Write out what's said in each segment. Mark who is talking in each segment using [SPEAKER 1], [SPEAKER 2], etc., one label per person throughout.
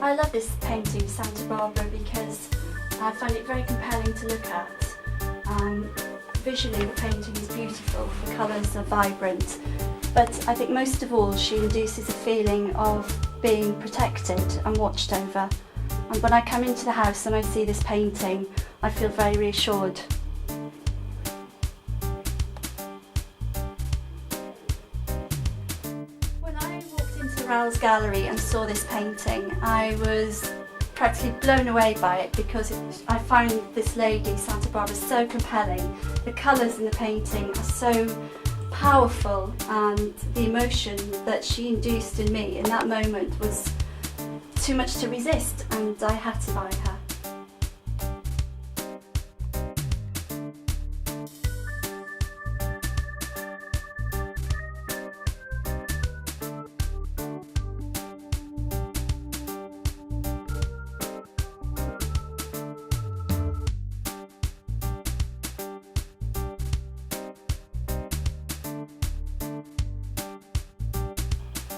[SPEAKER 1] I love this painting, Santa Barbara, because I find it very compelling to look at. Visually, the painting is beautiful, the colours are vibrant, but I think most of all she induces a feeling of being protected and watched over. And when I come into the house and I see this painting, I feel very reassured. When I walked into Raul's gallery and saw this painting, I was practically blown away by it because I find this lady, Santa Barbara, so compelling. The colours in the painting are so powerful, and the emotion that she induced in me in that moment was too much to resist, and I had to buy her.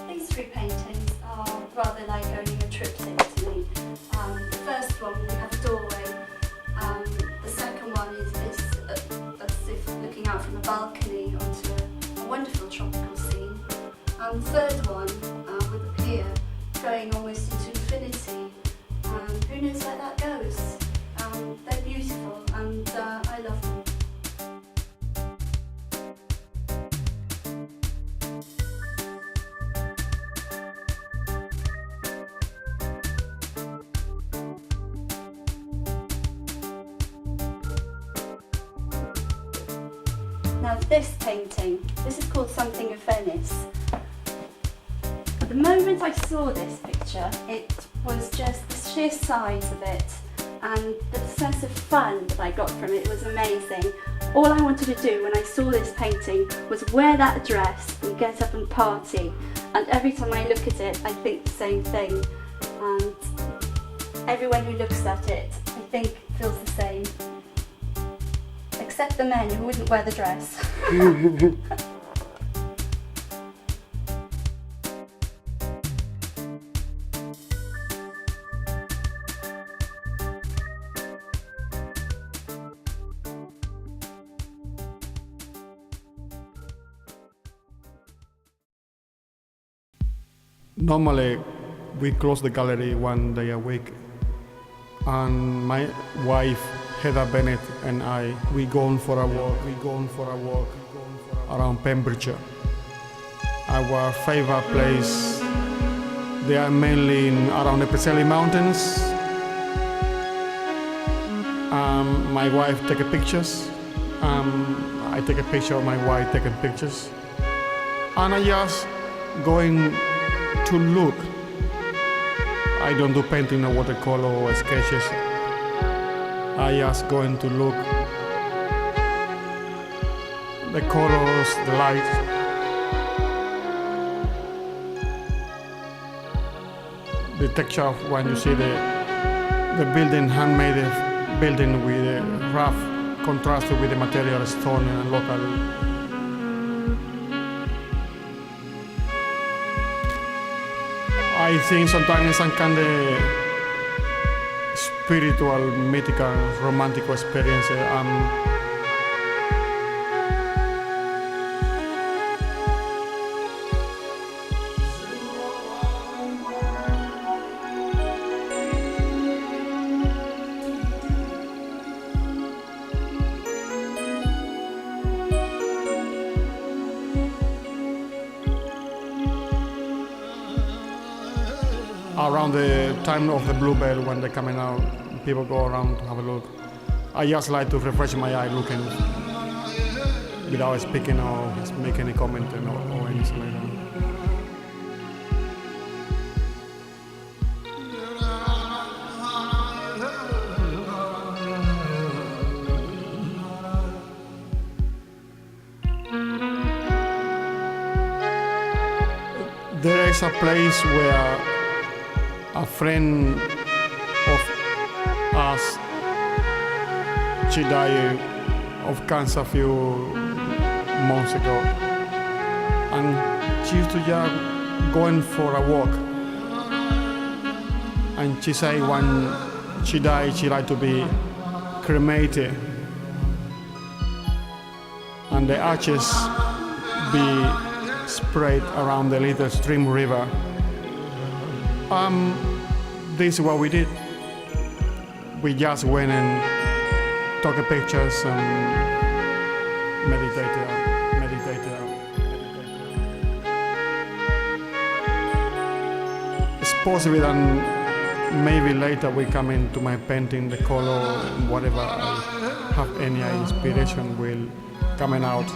[SPEAKER 1] These three paintings are rather like owning a triptych to me. The first one, we have a doorway. The second one is as if looking out from a balcony onto a wonderful tropical scene. And the third one, with a pier going almost into infinity. Who knows where that goes? They're beautiful, and I love them. Now this painting, this is called Something of Venice. The moment I saw this picture, it was just the sheer size of it and the sense of fun that I got from it was amazing. All I wanted to do when I saw this painting was wear that dress and get up and party. And every time I look at it, I think the same thing. And everyone who looks at it, I think, feels the same. Except the men who wouldn't wear the dress.
[SPEAKER 2] Normally, we close the gallery one day a week, and my wife, Heather Bennett, and we go on for a walk around Pembrokeshire. Our favorite place, they are mainly around the Peselli Mountains. My wife take pictures. I take a picture of my wife taking pictures. And I just going to look. I don't do painting or watercolor or sketches. I just going to look the colors, the light. The texture of when you see the building, handmade building with a rough contrasted with the material stone and local. I think sometimes it's some kind of spiritual, mythical, romantic experience. Around the time of the bluebell, when they're coming out, people go around to have a look. I just like to refresh my eye looking without speaking or making any comment or anything like that. There is a place where a friend of us, she died of cancer a few months ago, and she used to just going for a walk, and she say when she died, she like to be cremated, and the ashes be spread around the little stream river. This is what we did. We just went and took pictures and meditated. It's possible that maybe later we come into my painting, the color, whatever I have any inspiration will coming out.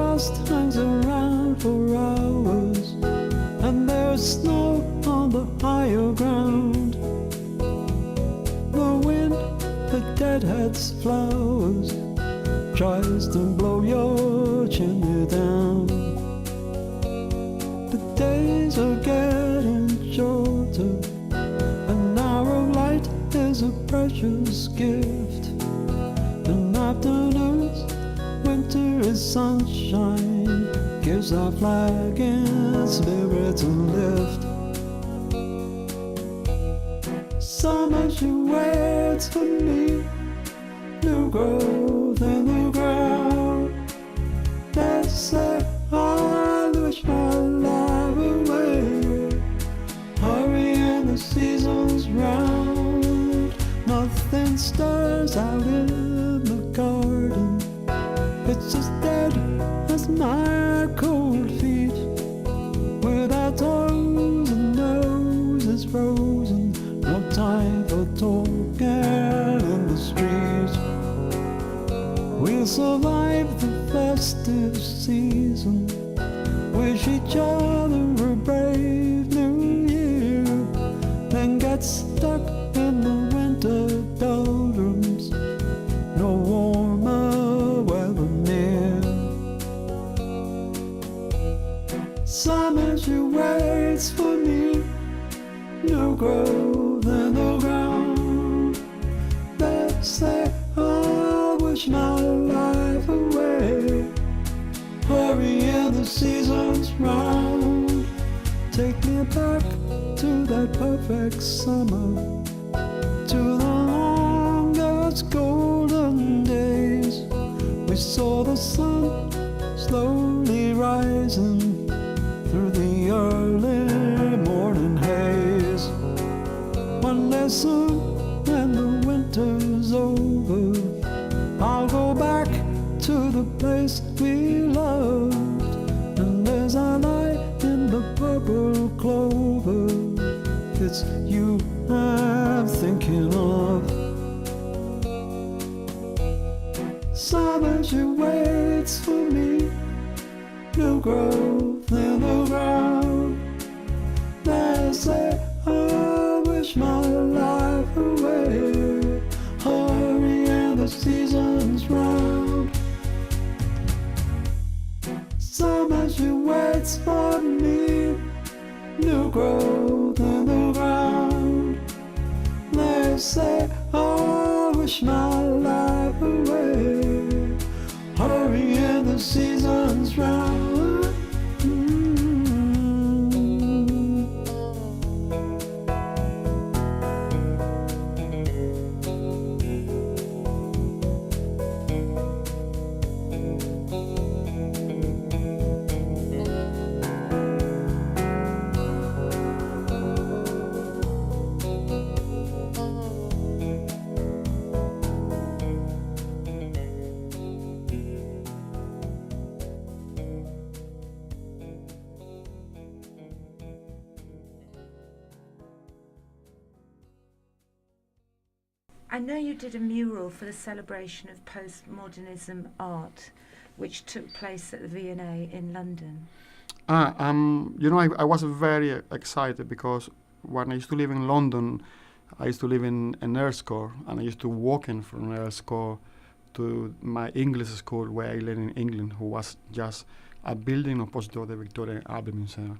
[SPEAKER 3] frost hangs around for hours, and there's snow on the higher ground. The wind that deadheads flowers tries to blow your chimney down. The days are getting shorter, an hour of light is a precious gift. And afternoons, winter is sunshine, gives our flag and spirit to lift. Summer she waits for me, new growth in the ground. They say I wish my life away, hurrying the seasons round. Nothing stirs out in the garden, it's as dead as my cold feet, without toes and noses frozen. No time for talking in the streets. We'll survive the festive season, wish each other a brave new year, then get stuck in the winter doldrums, no warmer weather near. Summer she waits for me, new growth in the ground. They say I wish my life away, hurrying the seasons round. Take me back to that perfect summer, to the longest golden days. We saw the sun slowly rising through the early morning haze. One day soon, when the winter's over, I'll go back to the place we loved. And as I lie in the purple clover, it's you I'm thinking of. Summer she waits for me, new growth in the ground. They say I wish my life away, hurrying the seasons round. Summer she waits for me, new growth in the ground. They say I wish my life away, hurrying the seasons round.
[SPEAKER 4] I know you did a mural for the celebration of postmodernism art, which took place at the V&A in London.
[SPEAKER 2] I was very excited because when I used to live in London, I used to live in Erscore, and I used to walk in from Erscore to my English school where I lived in England, who was just a building opposite of the Victoria and Albert Museum.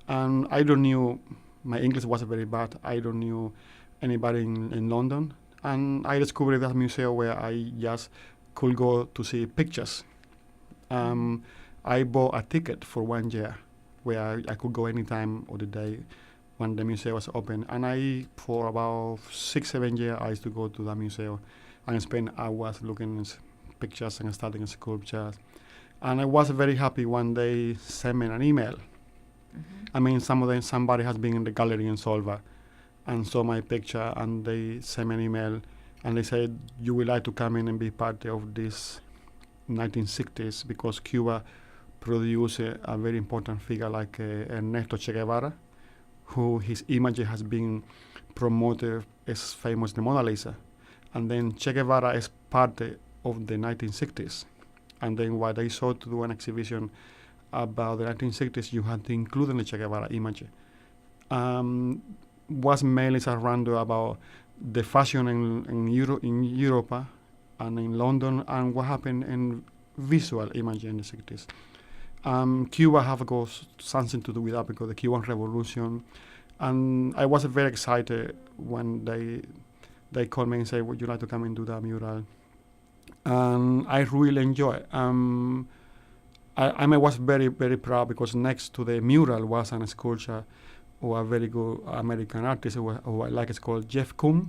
[SPEAKER 2] And I don't knew, my English was very bad, I don't knew anybody in London. And I discovered that museum where I just could go to see pictures. I bought a ticket for 1 year where I could go any time of the day when the museum was open. And for about 6-7 years, I used to go to the museum and spend hours looking at pictures and studying sculptures. And I was very happy when they sent me an email. I mean, somebody has been in the gallery in Solva and saw my picture, and they sent me an email, and they said, you would like to come in and be part of this 1960s, because Cuba produced a very important figure like Ernesto Che Guevara, who his image has been promoted as famous the Mona Lisa. And then Che Guevara is part of the 1960s. And then what they saw to do an exhibition about the 1960s, you had to include in the Che Guevara image. Was mainly around about the fashion in Europe and in London, and what happened in visual image in the 60s. Cuba have got something to do with that because the Cuban Revolution, and I was very excited when they called me and said, "Would you like to come and do that mural?" And I really enjoy it. I was very, very proud because next to the mural was a sculpture of a very good American artist who I like. It's called Jeff Koons.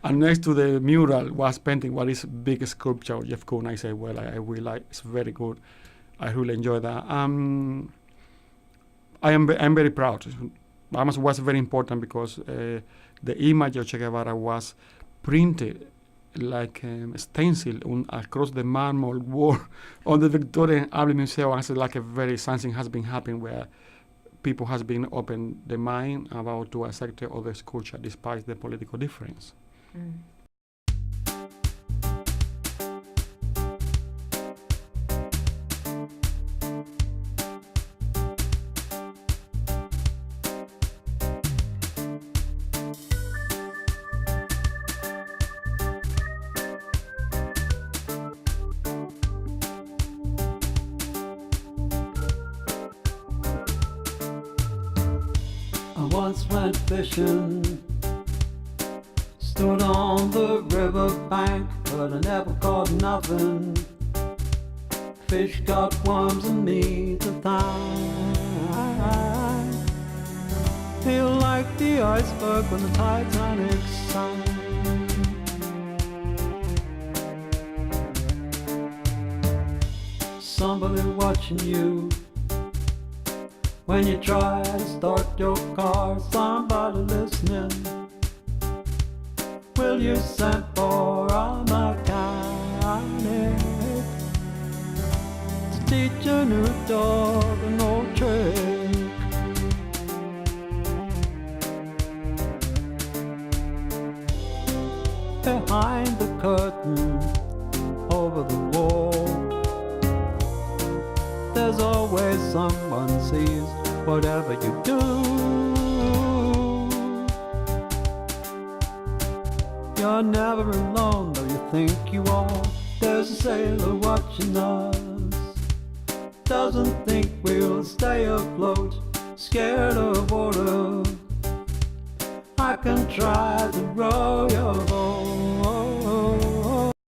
[SPEAKER 2] And next to the mural was painting what is big sculpture of Jeff Koons. I said, well, I really like. It's very good. I really enjoy that. I'm very proud. It was very important because the image of Che Guevara was printed like stencil across the marble wall on the Victorian Albert Museum. It's like a very something has been happening where people has been open the mind about to accept other culture despite the political difference.
[SPEAKER 4] Mm.
[SPEAKER 3] I once went fishing, stood on the riverbank, but I never caught nothing. Fish got worms and me to thank. Feel like the iceberg when the Titanic sank. Somebody watching you when you try to start your car, somebody listening. Will you send for a mechanic to teach a new dog an old trick? Behind the curtain, over the wall, there's always someone sees whatever you do. You're never alone, though you think you are. There's a sailor watching us, doesn't think we'll stay afloat, scared of water. I can try to row your